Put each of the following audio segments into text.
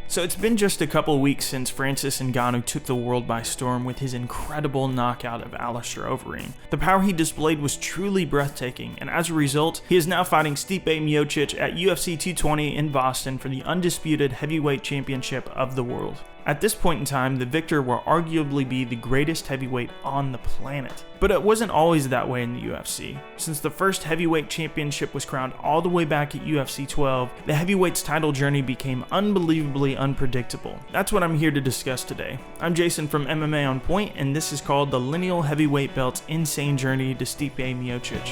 So it's been just a couple weeks since Francis Ngannou took the world by storm with his incredible knockout of Alistair Overeem. The power he displayed was truly breathtaking, and as a result, he is now fighting Stipe Miocic at UFC 220 in Boston for the undisputed heavyweight championship of the world. At this point in time, the victor will arguably be the greatest heavyweight on the planet. But it wasn't always that way in the UFC. Since the first heavyweight championship was crowned all the way back at UFC 12, the heavyweight's title journey became unbelievably unpredictable. That's what I'm here to discuss today. I'm Jason from MMA On Point, and this is called the Lineal Heavyweight Belt's Insane Journey to Stipe Miocic.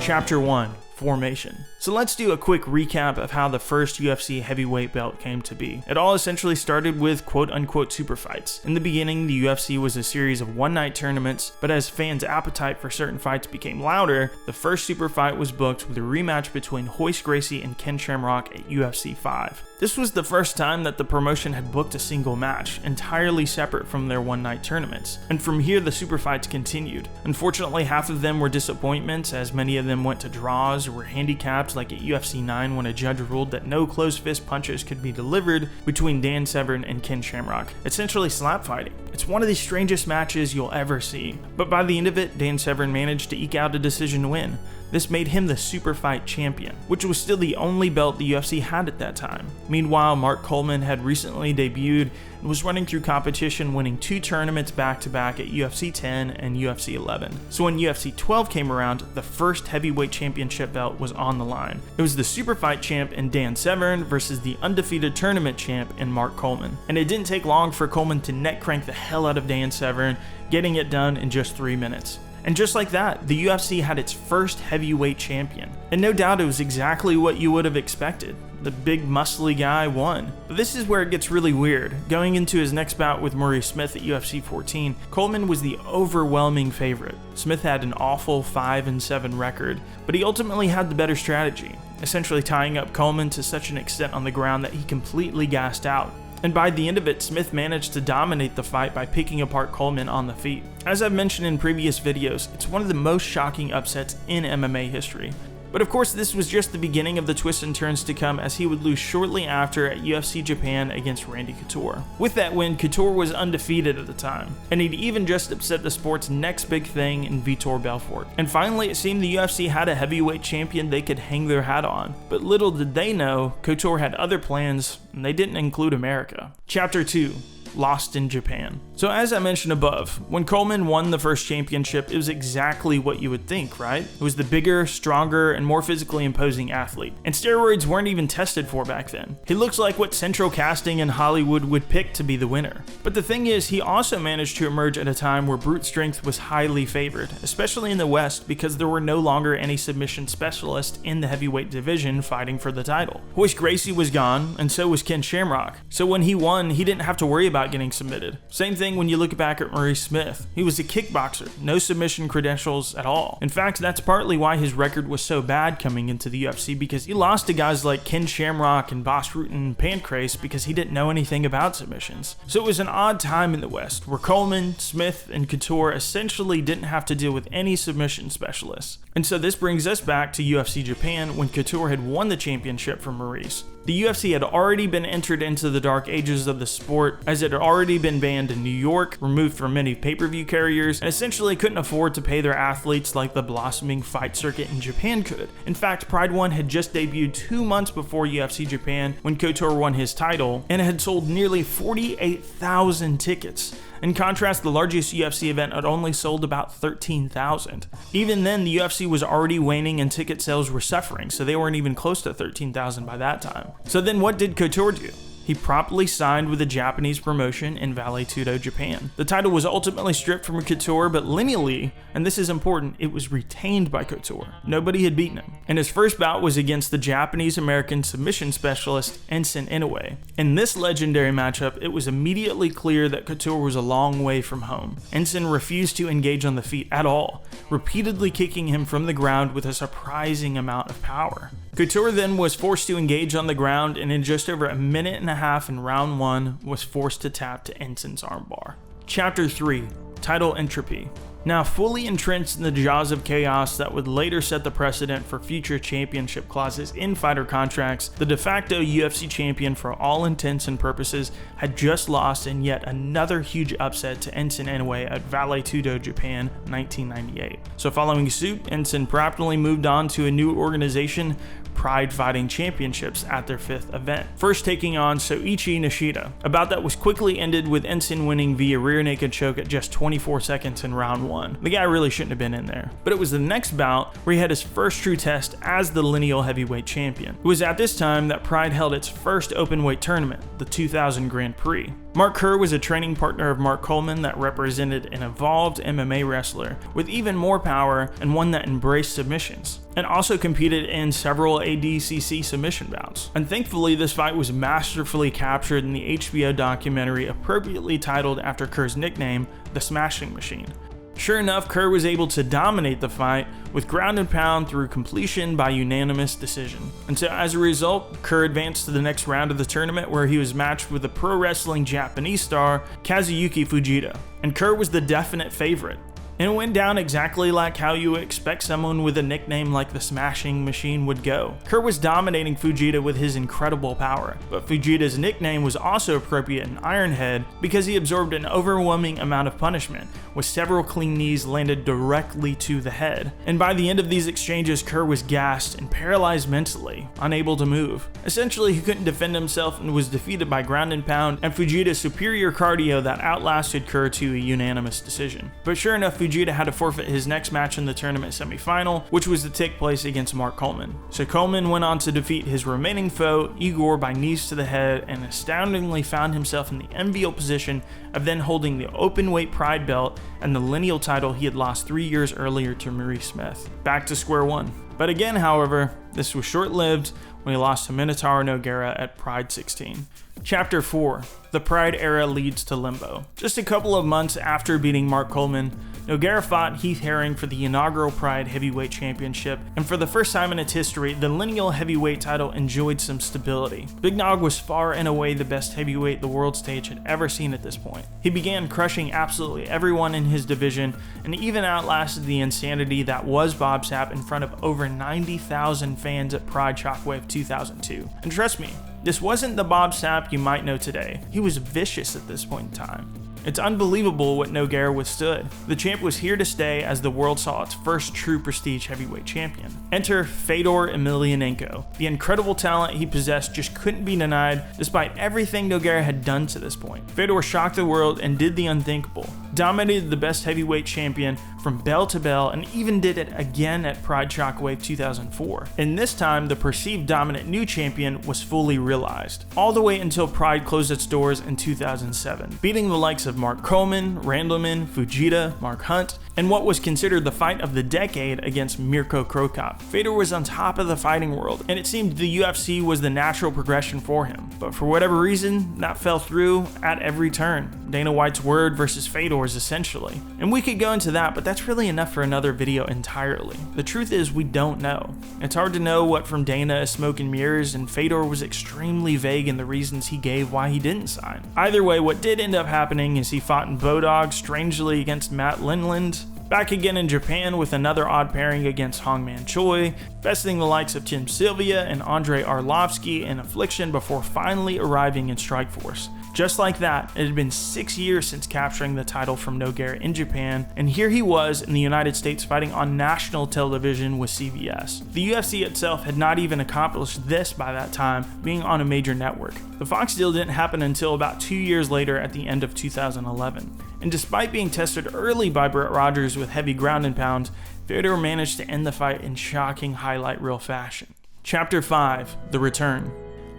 Chapter 1. Formation. So let's do a quick recap of how the first UFC heavyweight belt came to be. It all essentially started with quote-unquote super fights. In the beginning, the UFC was a series of one-night tournaments, but as fans' appetite for certain fights became louder, the first super fight was booked with a rematch between Royce Gracie and Ken Shamrock at UFC 5. This was the first time that the promotion had booked a single match, entirely separate from their one-night tournaments, and from here the super fights continued. Unfortunately, half of them were disappointments, as many of them went to draws or were handicapped, like at UFC 9 when a judge ruled that no closed fist punches could be delivered between Dan Severn and Ken Shamrock, essentially slap fighting. It's one of the strangest matches you'll ever see, but by the end of it, Dan Severn managed to eke out a decision win. This made him the super fight champion, which was still the only belt the UFC had at that time. Meanwhile, Mark Coleman had recently debuted and was running through competition, winning 2 tournaments back-to-back at UFC 10 and UFC 11. So when UFC 12 came around, the first heavyweight championship belt was on the line. It was the super fight champ in Dan Severn versus the undefeated tournament champ in Mark Coleman. And it didn't take long for Coleman to neck crank the hell out of Dan Severn, getting it done in just 3 minutes. And just like that, the UFC had its first heavyweight champion. And no doubt it was exactly what you would have expected. The big muscly guy won. But this is where it gets really weird. Going into his next bout with Maurice Smith at UFC 14, Coleman was the overwhelming favorite. Smith had an awful 5-7 record, but he ultimately had the better strategy, essentially tying up Coleman to such an extent on the ground that he completely gassed out. And by the end of it, Smith managed to dominate the fight by picking apart Coleman on the feet. As I've mentioned in previous videos, it's one of the most shocking upsets in MMA history. But of course, this was just the beginning of the twists and turns to come, as he would lose shortly after at UFC Japan against Randy Couture. With that win, Couture was undefeated at the time, and he'd even just upset the sport's next big thing in Vitor Belfort. And finally, it seemed the UFC had a heavyweight champion they could hang their hat on. But little did they know, Couture had other plans, and they didn't include America. Chapter 2. Lost in Japan. So as I mentioned above, when Coleman won the first championship, it was exactly what you would think, right? It was the bigger, stronger, and more physically imposing athlete. And steroids weren't even tested for back then. He looks like what central casting in Hollywood would pick to be the winner. But the thing is, he also managed to emerge at a time where brute strength was highly favored, especially in the West, because there were no longer any submission specialists in the heavyweight division fighting for the title. Royce Gracie was gone, and so was Ken Shamrock. So when he won, he didn't have to worry about getting submitted. Same thing when you look back at Maurice Smith. He was a kickboxer, no submission credentials at all. In fact, that's partly why his record was so bad coming into the UFC, because he lost to guys like Ken Shamrock and Bas Rutten and Pancrase because he didn't know anything about submissions. So it was an odd time in the West, where Coleman, Smith, and Couture essentially didn't have to deal with any submission specialists. And so this brings us back to UFC Japan, when Couture had won the championship from Maurice. The UFC had already been entered into the dark ages of the sport, as it had already been banned in New York, removed from many pay-per-view carriers, and essentially couldn't afford to pay their athletes like the blossoming fight circuit in Japan could. In fact, Pride 1 had just debuted 2 months before UFC Japan when Couture won his title, and had sold nearly 48,000 tickets. In contrast, the largest UFC event had only sold about 13,000. Even then, the UFC was already waning and ticket sales were suffering, so they weren't even close to 13,000 by that time. So then what did Couture do? He promptly signed with a Japanese promotion in Vale Tudo, Japan. The title was ultimately stripped from Couture, but lineally, and this is important, it was retained by Couture. Nobody had beaten him. And his first bout was against the Japanese-American submission specialist Enson Inoue. In this legendary matchup, it was immediately clear that Couture was a long way from home. Enson refused to engage on the feet at all, repeatedly kicking him from the ground with a surprising amount of power. Couture then was forced to engage on the ground, and in just over a minute and a half in round 1 was forced to tap to Enson's armbar. Chapter 3. Title Entropy. Now fully entrenched in the jaws of chaos that would later set the precedent for future championship clauses in fighter contracts, the de facto UFC champion for all intents and purposes had just lost in yet another huge upset to Enson Inoue at Vale Tudo, Japan, 1998. So following suit, Enson promptly moved on to a new organization, Pride Fighting Championships, at their 5th event, first taking on Soichi Nishida. A bout that was quickly ended with Enson winning via rear naked choke at just 24 seconds in round 1. The guy really shouldn't have been in there. But it was the next bout where he had his first true test as the Lineal heavyweight champion. It was at this time that Pride held its first openweight tournament, the 2000 Grand Prix. Mark Kerr was a training partner of Mark Coleman that represented an evolved MMA wrestler with even more power and one that embraced submissions, and also competed in several ADCC submission bouts. And thankfully, this fight was masterfully captured in the HBO documentary appropriately titled after Kerr's nickname, The Smashing Machine. Sure enough, Kerr was able to dominate the fight with ground and pound through completion by unanimous decision. And so as a result, Kerr advanced to the next round of the tournament where he was matched with the pro wrestling Japanese star Kazuyuki Fujita. And Kerr was the definite favorite. And it went down exactly like how you would expect someone with a nickname like the Smashing Machine would go. Kerr was dominating Fujita with his incredible power, but Fujita's nickname was also appropriate in Ironhead because he absorbed an overwhelming amount of punishment, with several clean knees landed directly to the head. And by the end of these exchanges, Kerr was gassed and paralyzed mentally, unable to move. Essentially, he couldn't defend himself and was defeated by ground and pound and Fujita's superior cardio that outlasted Kerr to a unanimous decision. But sure enough, Fujita had to forfeit his next match in the tournament semifinal, which was to take place against Mark Coleman. So Coleman went on to defeat his remaining foe, Igor, by knees to the head, and astoundingly found himself in the enviable position of then holding the openweight Pride belt and the Lineal title he had lost 3 years earlier to Maurice Smith. Back to square one. But again, however, this was short-lived when he lost to Minotauro Nogueira at Pride 16. Chapter 4. The Pride era leads to limbo. Just a couple of months after beating Mark Coleman, Nogueira fought Heath Herring for the inaugural Pride Heavyweight Championship, and for the first time in its history, the Lineal Heavyweight title enjoyed some stability. Big Nog was far and away the best heavyweight the world stage had ever seen at this point. He began crushing absolutely everyone in his division, and even outlasted the insanity that was Bob Sapp in front of over 90,000 fans at Pride Shockwave 2002. And trust me, this wasn't the Bob Sapp you might know today. He was vicious at this point in time. It's unbelievable what Nogueira withstood. The champ was here to stay as the world saw its first true prestige heavyweight champion. Enter Fedor Emelianenko. The incredible talent he possessed just couldn't be denied despite everything Nogueira had done to this point. Fedor shocked the world and did the unthinkable. Dominated the best heavyweight champion from bell to bell and even did it again at Pride Shockwave 2004. And this time, the perceived dominant new champion was fully realized, all the way until Pride closed its doors in 2007, beating the likes of Mark Coleman, Randleman, Fujita, Mark Hunt, and what was considered the fight of the decade against Mirko Cro Cop. Fedor was on top of the fighting world, and it seemed the UFC was the natural progression for him. But for whatever reason, that fell through at every turn. Dana White's word versus Fedor's essentially. And we could go into that, but that's really enough for another video entirely. The truth is, we don't know. It's hard to know what from Dana is smoke and mirrors, and Fedor was extremely vague in the reasons he gave why he didn't sign. Either way, what did end up happening is he fought in Bodog strangely against Matt Lindland, back again in Japan with another odd pairing against Hongman Choi, besting the likes of Tim Sylvia and Andrei Arlovsky in Affliction before finally arriving in Strikeforce. Just like that, it had been 6 years since capturing the title from Nogueira in Japan, and here he was in the United States fighting on national television with CBS. The UFC itself had not even accomplished this by that time, being on a major network. The Fox deal didn't happen until about 2 years later at the end of 2011. And despite being tested early by Brett Rogers with heavy ground and pound, Fedor managed to end the fight in shocking highlight reel fashion. Chapter 5. The Return.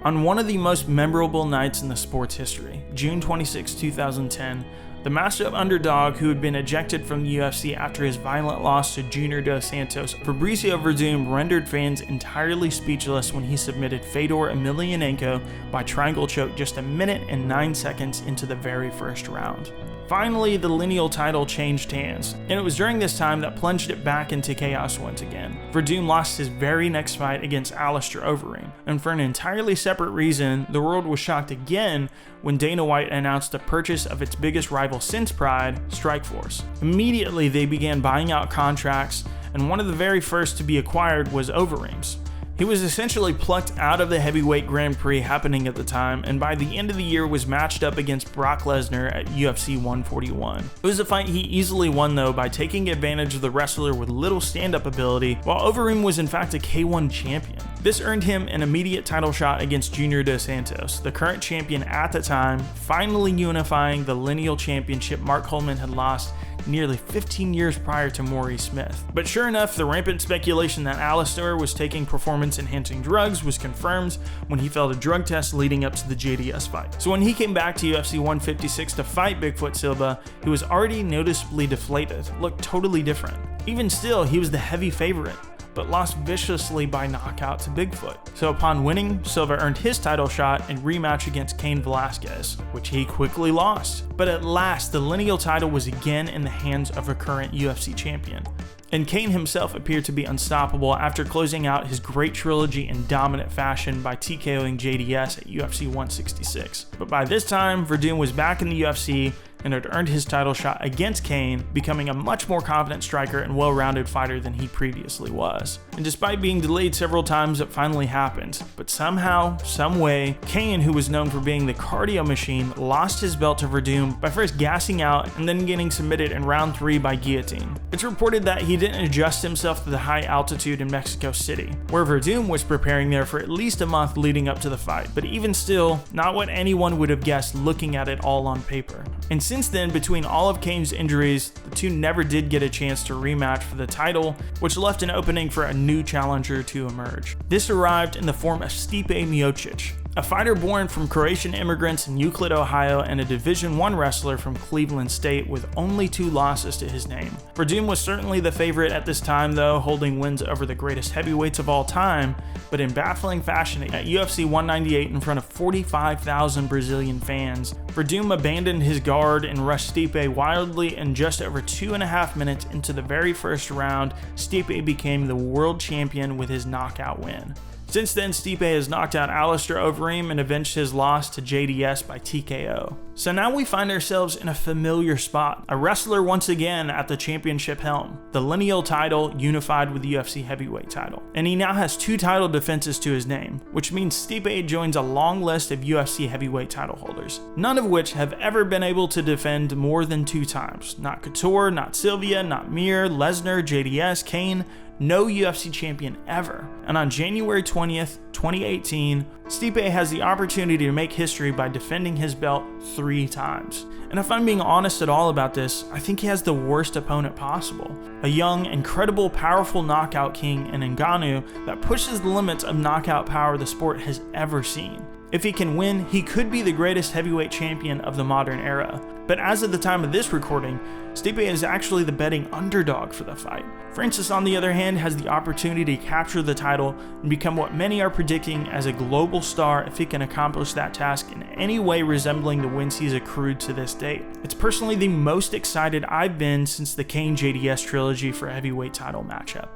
On one of the most memorable nights in the sport's history, June 26, 2010, the master of underdog who had been ejected from the UFC after his violent loss to Junior Dos Santos, Fabricio Verdum rendered fans entirely speechless when he submitted Fedor Emelianenko by triangle choke just 1 minute and 9 seconds into the very first round. Finally, the Lineal title changed hands, and it was during this time that plunged it back into chaos once again. Verdum lost his very next fight against Alistair Overeem, and for an entirely separate reason, the world was shocked again when Dana White announced the purchase of its biggest rival since Pride, Strikeforce. Immediately, they began buying out contracts, and one of the very first to be acquired was Overeem's. He was essentially plucked out of the heavyweight Grand Prix happening at the time, and by the end of the year was matched up against Brock Lesnar at UFC 141. It was a fight he easily won though by taking advantage of the wrestler with little stand-up ability, while Overeem was in fact a K1 champion. This earned him an immediate title shot against Junior Dos Santos, the current champion at the time, finally unifying the Lineal Championship Mark Coleman had lost nearly 15 years prior to Maurice Smith. But sure enough, the rampant speculation that Alistair was taking performance-enhancing drugs was confirmed when he failed a drug test leading up to the JDS fight. So when he came back to UFC 156 to fight Bigfoot Silva, he was already noticeably deflated, looked totally different. Even still, he was the heavy favorite, but lost viciously by knockout to Bigfoot. So upon winning, Silva earned his title shot and rematch against Cain Velasquez, which he quickly lost. But at last, the Lineal title was again in the hands of a current UFC champion. And Cain himself appeared to be unstoppable after closing out his great trilogy in dominant fashion by TKOing JDS at UFC 166. But by this time, Verdum was back in the UFC and had earned his title shot against Cain, becoming a much more confident striker and well-rounded fighter than he previously was. And despite being delayed several times, it finally happened. But somehow, someway, Cain, who was known for being the cardio machine, lost his belt to Verdum by first gassing out and then getting submitted in round 3 by guillotine. It's reported that he didn't adjust himself to the high altitude in Mexico City, where Verdum was preparing there for at least a month leading up to the fight, but even still, not what anyone would have guessed looking at it all on paper. And since then, between all of Cain's injuries, the two never did get a chance to rematch for the title, which left an opening for a new challenger to emerge. This arrived in the form of Stipe Miocic, a fighter born from Croatian immigrants in Euclid, Ohio, and a Division I wrestler from Cleveland State with only 2 losses to his name. Verdum was certainly the favorite at this time though, holding wins over the greatest heavyweights of all time, but in baffling fashion at UFC 198 in front of 45,000 Brazilian fans, Verdum abandoned his guard and rushed Stipe wildly, and just over 2.5 minutes into the very first round, Stipe became the world champion with his knockout win. Since then, Stipe has knocked out Alistair Overeem and avenged his loss to JDS by TKO. So now we find ourselves in a familiar spot, a wrestler once again at the championship helm, the Lineal title unified with the UFC heavyweight title. And he now has 2 title defenses to his name, which means Stipe joins a long list of UFC heavyweight title holders, none of which have ever been able to defend more than 2 times. Not Couture, not Sylvia, not Mir, Lesnar, JDS, Cain, no UFC champion ever. And on January 20th, 2018, Stipe has the opportunity to make history by defending his belt 3 times. And if I'm being honest at all about this, I think he has the worst opponent possible. A young, incredible, powerful knockout king in Ngannou that pushes the limits of knockout power the sport has ever seen. If he can win, he could be the greatest heavyweight champion of the modern era. But as of the time of this recording, Stipe is actually the betting underdog for the fight. Francis, on the other hand, has the opportunity to capture the title and become what many are predicting as a global star if he can accomplish that task in any way resembling the wins he's accrued to this date. It's personally the most excited I've been since the Cain JDS trilogy for a heavyweight title matchup.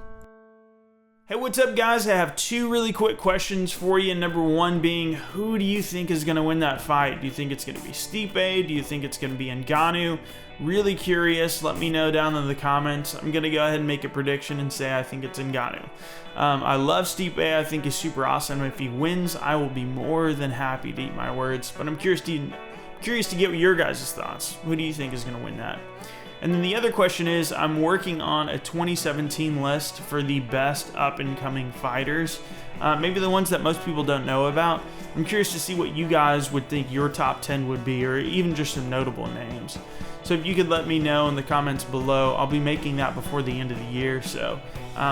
Hey, what's up guys? I have 2 really quick questions for you. Number 1 being, who do you think is going to win that fight? Do you think it's going to be Stipe? Do you think it's going to be Ngannou? Really curious. Let me know down in the comments. I'm going to go ahead and make a prediction and say I think it's Ngannou. I love Stipe. I think he's super awesome. If he wins, I will be more than happy to eat my words. But I'm curious to get your guys' thoughts. Who do you think is going to win that? And then the other question is, I'm working on a 2017 list for the best up-and-coming fighters, maybe the ones that most people don't know about. I'm curious to see what you guys would think your top 10 would be, or even just some notable names. So if you could let me know in the comments below, I'll be making that before the end of the year. So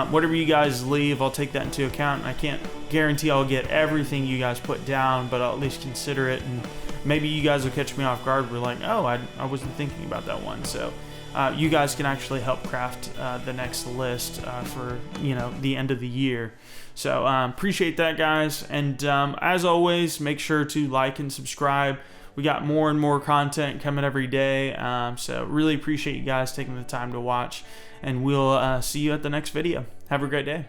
whatever you guys leave, I'll take that into account. And I can't guarantee I'll get everything you guys put down, but I'll at least consider it. And maybe you guys will catch me off guard. We're like, oh, I wasn't thinking about that one. So you guys can actually help craft the next list for the end of the year. So appreciate that, guys. And as always, make sure to like and subscribe. We got more and more content coming every day. So really appreciate you guys taking the time to watch, and we'll see you at the next video. Have a great day.